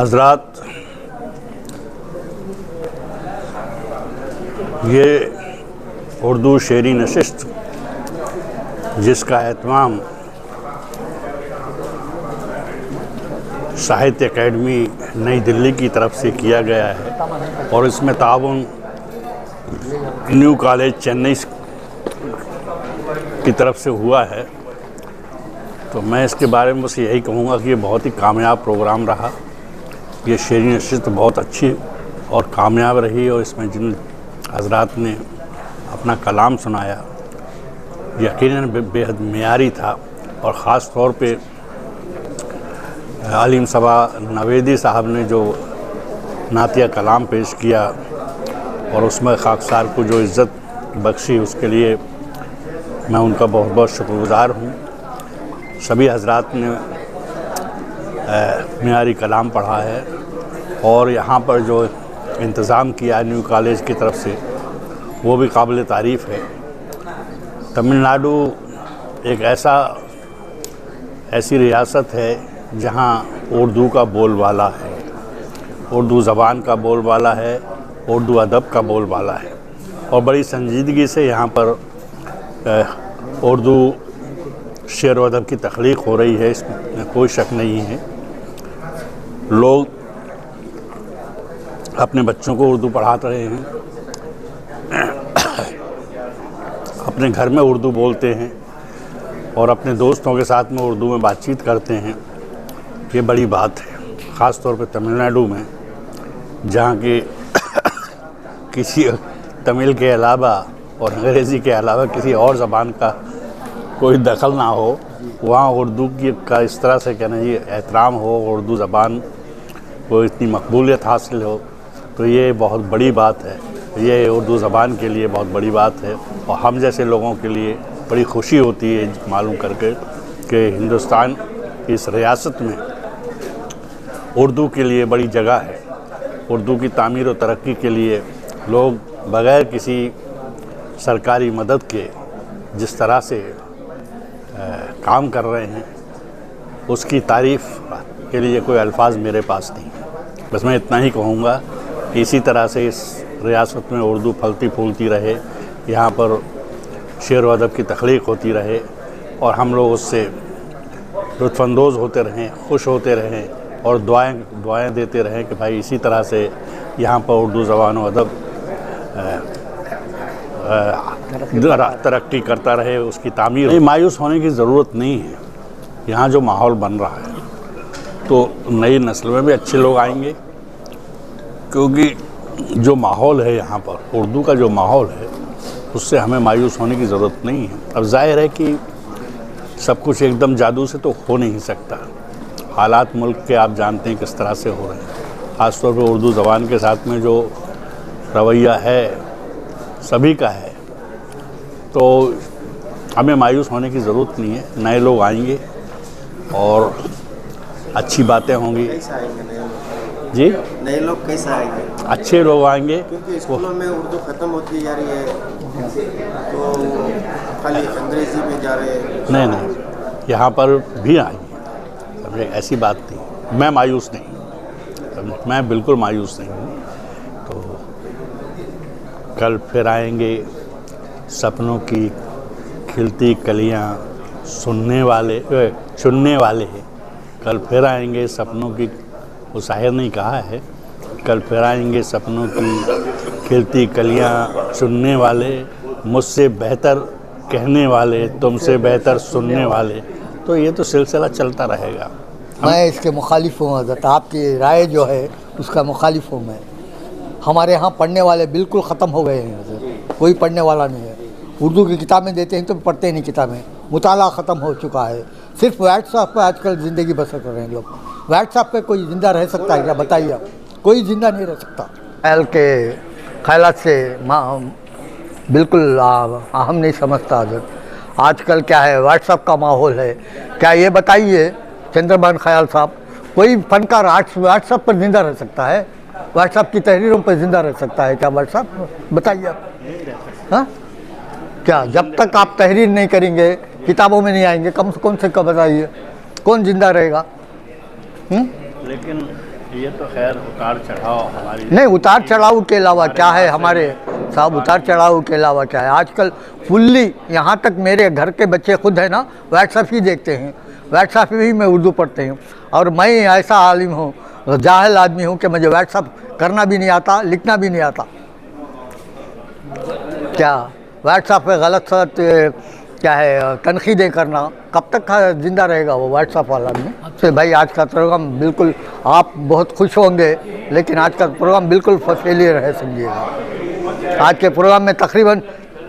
हजरात, ये उर्दू शेरी नशिस्त जिसका एहतमाम साहित्य अकेडमी नई दिल्ली की तरफ से किया गया है और इसमें ताउन न्यू कॉलेज चेन्नई की तरफ से हुआ है, तो मैं इसके बारे में बस यही कहूँगा कि ये बहुत ही कामयाब प्रोग्राम रहा। ये शेरी नशिस्त बहुत अच्छी और कामयाब रही और इसमें जिन हजरात ने अपना कलाम सुनाया यकीनन बेहद मेयारी था। और ख़ास तौर पे आलिम सबा नवेदी साहब ने जो नातिया कलाम पेश किया और उसमें खाकसार को जो इज़्ज़त बख्शी, उसके लिए मैं उनका बहुत बहुत शुक्रगुज़ार हूँ। सभी हजरात ने मेयारी कलाम पढ़ा है और यहाँ पर जो इंतज़ाम किया न्यू कॉलेज की तरफ से वो भी काबिल तारीफ़ है। तमिलनाडु एक ऐसी रियासत है जहाँ उर्दू का बोलबाला है, उर्दू ज़बान का बोलबाला है, उर्दू अदब का बोलबाला है और बड़ी संजीदगी से यहाँ पर उर्दू शेर व अदब की तख्लीक हो रही है, इसमें कोई शक नहीं है। लोग अपने बच्चों को उर्दू पढ़ाते रहे हैं, अपने घर में उर्दू बोलते हैं और अपने दोस्तों के साथ में उर्दू में बातचीत करते हैं। ये बड़ी बात है, ख़ास तौर पे तमिलनाडु में, जहाँ की किसी तमिल के अलावा और अंग्रेज़ी के अलावा किसी और ज़बान का कोई दखल ना हो, वहाँ उर्दू का इस तरह से कहना जी एहतराम हो, उर्दू ज़बान को इतनी मकबूलियत हासिल हो, तो ये बहुत बड़ी बात है। ये उर्दू ज़बान के लिए बहुत बड़ी बात है और हम जैसे लोगों के लिए बड़ी खुशी होती है मालूम करके कि हिंदुस्तान की इस रियासत में उर्दू के लिए बड़ी जगह है। उर्दू की तामीर और तरक्की के लिए लोग बग़ैर किसी सरकारी मदद के जिस तरह से काम कर रहे हैं, उसकी तारीफ़ के लिए कोई अल्फाज मेरे पास नहीं है। बस मैं इतना ही कहूँगा कि इसी तरह से इस रियासत में उर्दू फलती फूलती रहे, यहाँ पर शेर व अदब की तख्लीक होती रहे और हम लोग उससे लुत्फ़अंदोज़ होते रहें, खुश होते रहें और दुआएं देते रहें कि भाई इसी तरह से यहाँ पर उर्दू ज़बान व अदब तरक्की करता रहे, उसकी तामीर। नहीं, मायूस होने की ज़रूरत नहीं है। यहाँ जो माहौल बन रहा है तो नई नस्ल में भी अच्छे लोग आएंगे, क्योंकि जो माहौल है यहाँ पर, उर्दू का जो माहौल है, उससे हमें मायूस होने की ज़रूरत नहीं है। अब जाहिर है कि सब कुछ एकदम जादू से तो हो नहीं सकता। हालात मुल्क के आप जानते हैं किस तरह से हो रहे हैं। ख़ास तौर पर उर्दू ज़बान के साथ में जो रवैया है सभी का है, तो हमें मायूस होने की ज़रूरत नहीं है। नए लोग आएंगे और अच्छी बातें होंगी। जी, नए लोग कैसे आएंगे? अच्छे लोग आएंगे, क्योंकि स्कूलों में उर्दू ख़त्म होती जा रही है, तो खाली अंग्रेज़ी में जा रहे हैं। नहीं, यहाँ पर भी आएंगे, समझे, ऐसी बात नहीं। मैं मायूस नहीं, मैं बिल्कुल मायूस नहीं हूँ। तो कल फिर आएंगे सपनों की खिलती कलियाँ चुनने वाले हैं। कल फिर आएंगे सपनों की, वो शायर ने कहा है, कल फिर आएंगे सपनों की खिलती कलियाँ चुनने वाले, मुझसे बेहतर कहने वाले, तुमसे बेहतर सुनने वाले। तो ये तो सिलसिला चलता रहेगा। मैं इसके मुखालिफ हूँ हज़रत, आपकी राय जो है उसका मुखालिफ हूँ मैं। हमारे यहाँ पढ़ने वाले बिल्कुल ख़त्म हो गए हैं हज़रत, कोई पढ़ने वाला नहीं है। उर्दू की किताबें देते हैं तो पढ़ते नहीं, किताबें मुताला ख़त्म हो चुका है। सिर्फ व्हाट्सएप पर आजकल ज़िंदगी बसर कर रहे हैं लोग। व्हाट्सएप पे कोई ज़िंदा रह सकता है क्या? बताइए आप, कोई ज़िंदा नहीं रह सकता। ख्याल के ख्यालात से बिल्कुल हम नहीं समझता हज़रत। आजकल क्या है, व्हाट्सएप का माहौल है। क्या ये बताइए चंद्रभान ख्याल साहब, कोई फनकार व्हाट्सएप पर ज़िंदा रह सकता है? व्हाट्सएप की तहरीरों पर ज़िंदा रह सकता है क्या व्हाट्सएप? बताइए आप। हाँ, क्या जब तक आप तहरीर नहीं करेंगे, किताबों में नहीं आएंगे, कौन से कब बताइए, कौन ज़िंदा रहेगा? लेकिन ये तो खैर उतार चढ़ाव हमारी नहीं, उतार चढ़ाव के अलावा क्या है हमारे साहब, उतार चढ़ाव के अलावा क्या है आजकल फुल्ली, यहाँ तक मेरे घर के बच्चे खुद है ना व्हाट्सएप ही देखते हैं, व्हाट्सएप ही में उर्दू पढ़ते हैं। और मैं ऐसा आलिम हूँ, जाहिल आदमी हूँ कि मुझे व्हाट्सएप करना भी नहीं आता, लिखना भी नहीं आता। क्या व्हाट्सएप पे गलत सलत क्या है तनकीदें करना, कब तक ज़िंदा रहेगा वो व्हाट्सएप वाला में। से भाई आज का प्रोग्राम बिल्कुल, आप बहुत खुश होंगे, लेकिन आज का प्रोग्राम बिल्कुल फेलियर है समझिएगा। आज के प्रोग्राम में तकरीबन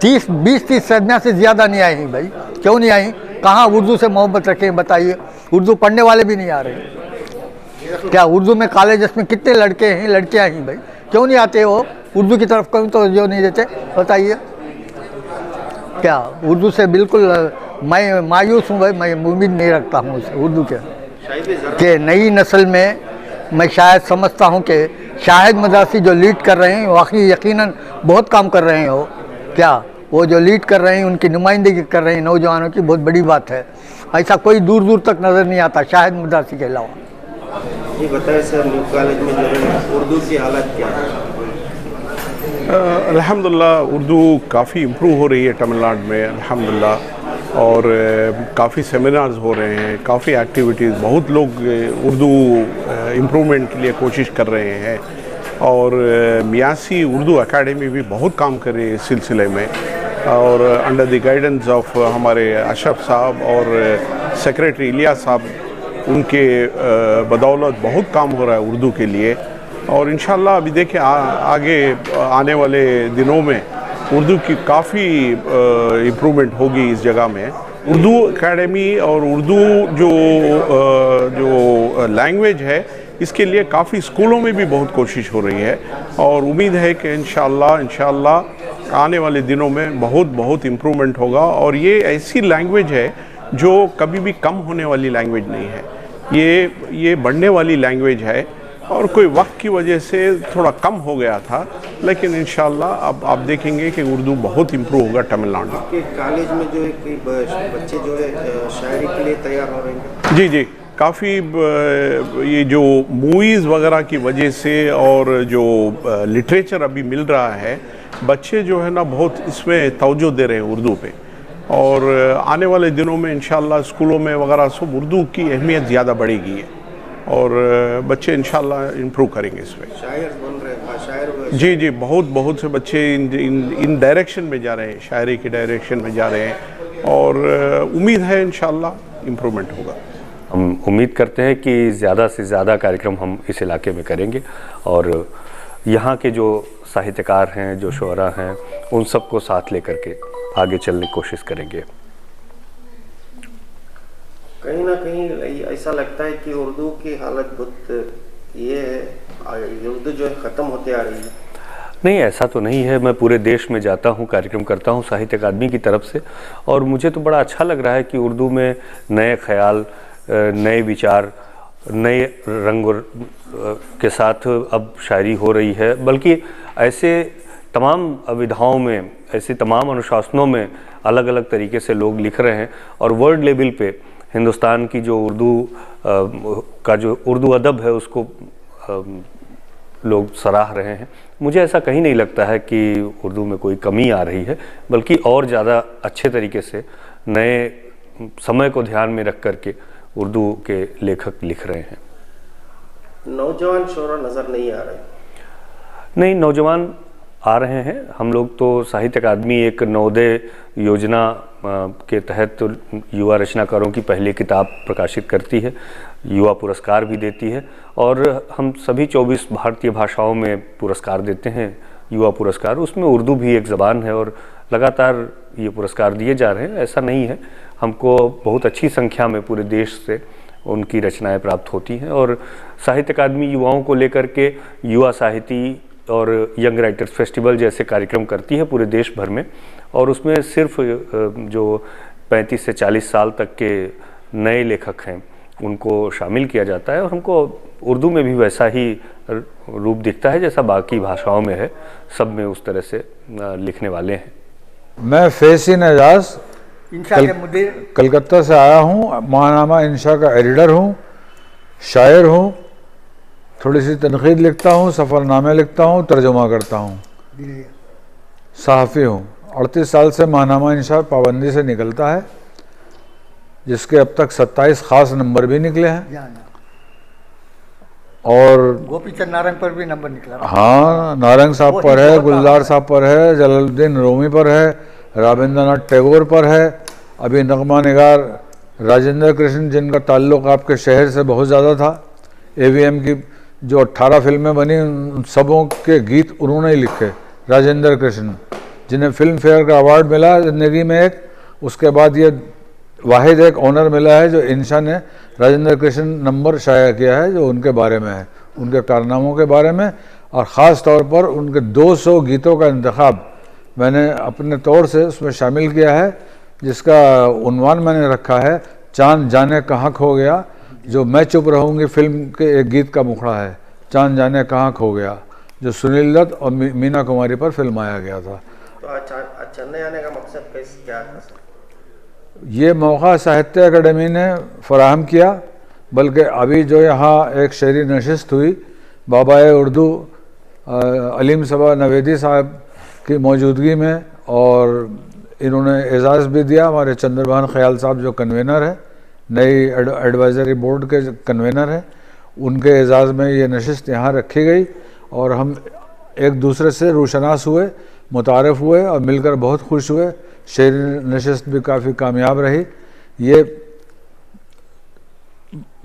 20-30 सदनिया से ज़्यादा नहीं आई भाई। क्यों नहीं आई? कहाँ उर्दू से मोहब्बत रखें बताइए? उर्दू पढ़ने वाले भी नहीं आ रहे। क्या उर्दू में कॉलेजेस में कितने लड़के हैं, लड़कियाँ हैं भाई, क्यों नहीं आते वो उर्दू की तरफ? क्यों तो जो नहीं देते बताइए? क्या उर्दू से बिल्कुल मैं मायूस हूँ भाई, मैं उम्मीद नहीं रखता हूँ उसे उर्दू के नई नस्ल में। मैं शायद समझता हूँ कि शाहिद मदासी जो लीड कर रहे हैं वाकई यकीनन बहुत काम कर रहे हैं। वो क्या वो जो लीड कर रहे हैं, उनकी नुमाइंदगी कर रहे हैं नौजवानों की, बहुत बड़ी बात है। ऐसा कोई दूर दूर तक नज़र नहीं आता शाहिद मदासी के अलावा। ये बताएं सर, न्यू कॉलेज में जो है उर्दू की हालत क्या है? अल्हम्दुलिल्लाह उर्दू काफ़ी इम्प्रूव हो रही है तमिलनाडु में अल्हम्दुलिल्लाह, और काफ़ी सेमिनार्स हो रहे हैं, काफ़ी एक्टिविटीज़, बहुत लोग उर्दू इम्प्रूवमेंट के लिए कोशिश कर रहे हैं। और मियासी उर्दू एकेडमी भी बहुत काम कर रही है इस सिलसिले में, और अंडर द गाइडेंस ऑफ हमारे अशरफ साहब और सेक्रेटरी इलियास साहब, उनके बदौलत बहुत काम हो रहा है उर्दू के लिए। और इंशाल्लाह अभी देखिए आगे आने वाले दिनों में उर्दू की काफ़ी इम्प्रूवमेंट होगी इस जगह में। उर्दू एकेडमी और उर्दू जो लैंग्वेज है, इसके लिए काफ़ी स्कूलों में भी बहुत कोशिश हो रही है, और उम्मीद है कि इंशाल्लाह आने वाले दिनों में बहुत इम्प्रूवमेंट होगा। और ये ऐसी लैंग्वेज है जो कभी भी कम होने वाली लैंग्वेज नहीं है, ये बढ़ने वाली लैंग्वेज है। और कोई वक्त की वजह से थोड़ा कम हो गया था, लेकिन इंशाल्लाह अब आप देखेंगे कि उर्दू बहुत इम्प्रूव होगा तमिलनाडु में। के कॉलेज में जो है कि बच्चे जो है शायरी के लिए तैयार हो रहे हैं? जी, काफ़ी ये जो मूवीज़ वगैरह की वजह से और जो लिटरेचर अभी मिल रहा है, बच्चे जो है ना बहुत इसमें तवज्जो दे रहे हैं उर्दू पे। और आने वाले दिनों में इंशाल्लाह स्कूलों में वगैरह सब उर्दू की अहमियत ज़्यादा बढ़ेगी है, और बच्चे इंशाल्लाह इम्प्रूव करेंगे इसमें। शायर बन रहे हैं, शायर जी, बहुत से बच्चे इन डायरेक्शन में जा रहे हैं, शायरी के डायरेक्शन में जा रहे हैं, और उम्मीद है इंशाल्लाह इम्प्रूवमेंट होगा। हम उम्मीद करते हैं कि ज़्यादा से ज़्यादा कार्यक्रम हम इस इलाके में करेंगे, और यहाँ के जो साहित्यकार हैं, जो शुअरा हैं, उन सबको साथ लेकर के आगे चलने की कोशिश करेंगे। कहीं ना कहीं ऐसा लगता है कि उर्दू की हालत बहुत ये है, उर्दू जो है ख़त्म होते आ रही है। नहीं, ऐसा तो नहीं है। मैं पूरे देश में जाता हूँ, कार्यक्रम करता हूँ साहित्य अकादमी की तरफ से, और मुझे तो बड़ा अच्छा लग रहा है कि उर्दू में नए ख्याल, नए विचार, नए रंग के साथ अब शायरी हो रही है। बल्कि ऐसे तमाम विधाओं में, ऐसे तमाम अनुशासनों में अलग अलग तरीके से लोग लिख रहे हैं, और वर्ल्ड लेवल पे हिंदुस्तान की जो का जो उर्दू अदब है उसको लोग सराह रहे हैं। मुझे ऐसा कहीं नहीं लगता है कि उर्दू में कोई कमी आ रही है, बल्कि और ज़्यादा अच्छे तरीके से नए समय को ध्यान में रख करके उर्दू के लेखक लिख रहे हैं। नौजवान शोरा नज़र नहीं आ रहे? नहीं, नौजवान आ रहे हैं। हम लोग तो साहित्य अकादमी एक नवोदय योजना के तहत युवा रचनाकारों की पहली किताब प्रकाशित करती है, युवा पुरस्कार भी देती है, और हम सभी 24 भारतीय भाषाओं में पुरस्कार देते हैं, युवा पुरस्कार। उसमें उर्दू भी एक ज़बान है, और लगातार ये पुरस्कार दिए जा रहे हैं। ऐसा नहीं है, हमको बहुत अच्छी संख्या में पूरे देश से उनकी रचनाएं प्राप्त होती हैं, और साहित्य अकादमी युवाओं को लेकर के युवा साहिती और यंग राइटर्स फेस्टिवल जैसे कार्यक्रम करती है पूरे देश भर में, और उसमें सिर्फ जो 35 से 40 साल तक के नए लेखक हैं उनको शामिल किया जाता है, और हमको उर्दू में भी वैसा ही रूप दिखता है जैसा बाकी भाषाओं में है। सब में उस तरह से लिखने वाले हैं। मैं फैसिन एजाज कलकत्ता से आया हूँ। महानामा इंशा का एडिटर हूँ, शायर हूँ, थोड़ी सी तनकीद लिखता हूँ, सफ़रनामे लिखता हूँ, तर्जुमा करता हूँ। सहाफ़ी हूँ। 38 साल से माहनामा इंशा पाबंदी से निकलता है, जिसके अब तक 27 ख़ास नंबर भी निकले हैं। और गोपीचंद नारंग पर भी नंबर निकला। हाँ, नारंग साहब पर है, गुलजार साहब पर है, जलालुद्दीन रूमी पर है, रविंद्रनाथ टैगोर पर है, अभी नगमा निगार राजेंद्र कृष्ण, जिनका ताल्लुक़ आपके शहर से बहुत ज़्यादा था। AVM की जो 18 फिल्में बनी, उन सबों के गीत उन्होंने ही लिखे। राजेंद्र कृष्ण, जिन्हें फिल्म फेयर का अवार्ड मिला ज़िंदगी में एक, उसके बाद ये वाहिद एक ऑनर मिला है जो इंशा ने राजेंद्र कृष्ण नंबर शाया किया है, जो उनके बारे में है, उनके कारनामों के बारे में, और ख़ास तौर पर उनके 200 गीतों का इंतखाब मैंने अपने तौर से उसमें शामिल किया है, जिसका उन्वान मैंने रखा है चांद जाने कहाँ खो गया, जो मैं चुप रहूँगी फिल्म के एक गीत का मुखड़ा है, चांद जाने कहाँ खो गया, जो सुनील दत्त और मीना कुमारी पर फिल्माया गया था। तो आज चेन्नई आने का मकसद क्या था सर? ये मौका साहित्य अकेडमी ने फराहम किया, बल्कि अभी जो यहाँ एक शेरी नशिस्त हुई बाबाए उर्दू अलीम सबा नवेदी साहब की मौजूदगी में, और इन्होंने एजाज़ भी दिया। हमारे चंद्रभान ख्याल साहब जो कन्वेनर हैं, नई एडवाइज़री बोर्ड के कन्वेनर हैं, उनके एजाज़ में ये नशिस्त यहाँ रखी गई, और हम एक दूसरे से रूशनास हुए, मुतारफ़ हुए और मिलकर बहुत खुश हुए। शेर नशिस्त भी काफ़ी कामयाब रही। ये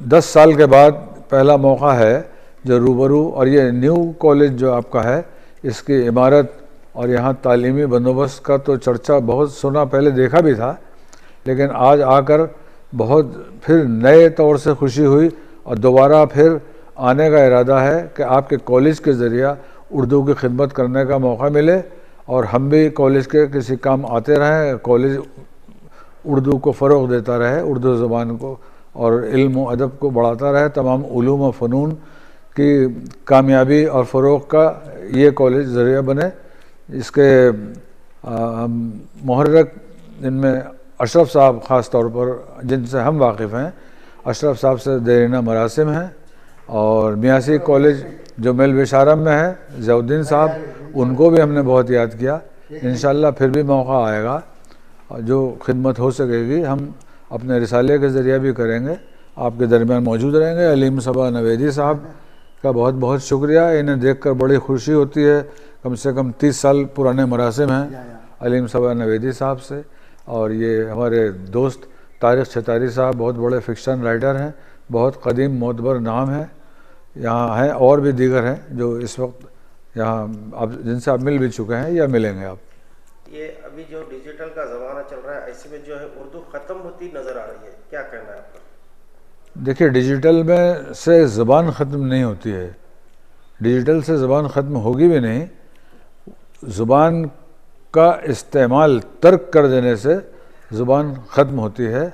10 साल के बाद पहला मौका है जो रूबरू, और ये न्यू कॉलेज जो आपका है, इसकी इमारत और यहाँ तालीमी बंदोबस्त का तो चर्चा बहुत सुना, पहले देखा भी था, लेकिन आज आकर बहुत फिर नए तौर से खुशी हुई, और दोबारा फिर आने का इरादा है कि आपके कॉलेज के ज़रिया उर्दू की खिदमत करने का मौका मिले, और हम भी कॉलेज के किसी काम आते रहें, कॉलेज उर्दू को फ़रोग़ देता रहे, उर्दू ज़बान को और इल्म व अदब को बढ़ाता रहे, तमाम उलूम व फ़नून की कामयाबी और फ़रोग़ का ये कॉलेज ज़रिया बने। इसके मुहर्रिक जिनमें अशरफ साहब ख़ास तौर पर, जिनसे हम वाकिफ़ हैं, अशरफ साहब से देरीना मरासिम हैं, और मियासी कॉलेज जो मेल बेशारम में है, ज़ियाउद्दीन साहब, उनको भी हमने बहुत याद किया। इंशाअल्लाह फिर भी मौका आएगा, जो खिदमत हो सकेगी हम अपने रिसाले के ज़रिए भी करेंगे, आपके दरमियान मौजूद रहेंगे। अलीम सबा नवेदी साहब का बहुत बहुत शुक्रिया, इन्हें देखकर बड़ी खुशी होती है। कम से कम 30 साल पुराने मरासिम हैं अलीम सबा नवेदी साहब से, और ये हमारे दोस्त तारिक छतारी साहब बहुत बड़े फ़िक्शन राइटर हैं, बहुत कदीम मोतबर नाम है, यहाँ हैं, और भी दीगर हैं जो इस वक्त यहाँ आप जिनसे आप मिल भी चुके हैं या मिलेंगे आप। ये अभी जो डिजिटल का ज़माना चल रहा है, ऐसे में जो है उर्दू ख़त्म होती नज़र आ रही है, क्या कहना है आपका? देखिए, डिजिटल में से ज़बान ख़त्म नहीं होती है, डिजिटल से ज़बान ख़त्म होगी भी नहीं। ज़ुबान का इस्तेमाल तर्क कर देने से ज़ुबान ख़त्म होती है,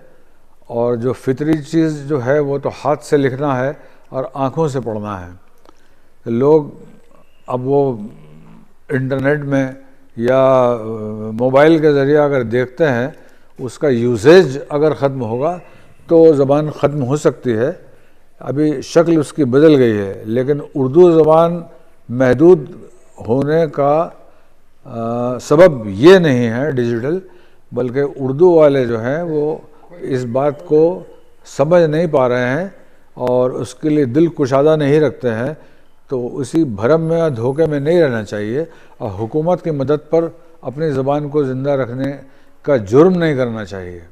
और जो फितरी चीज़ जो है वो तो हाथ से लिखना है और आँखों से पढ़ना है। लोग अब वो इंटरनेट में या मोबाइल के ज़रिए अगर देखते हैं, उसका यूसेज अगर ख़त्म होगा तो ज़बान ख़त्म हो सकती है। अभी शक्ल उसकी बदल गई है, लेकिन उर्दू ज़बान महदूद होने का सबब ये नहीं है डिजिटल, बल्कि उर्दू वाले जो हैं वो इस बात को समझ नहीं पा रहे हैं और उसके लिए दिल कुशादा नहीं रखते हैं। तो उसी भरम में या धोखे में नहीं रहना चाहिए, और हुकूमत की मदद पर अपनी ज़बान को ज़िंदा रखने का जुर्म नहीं करना चाहिए।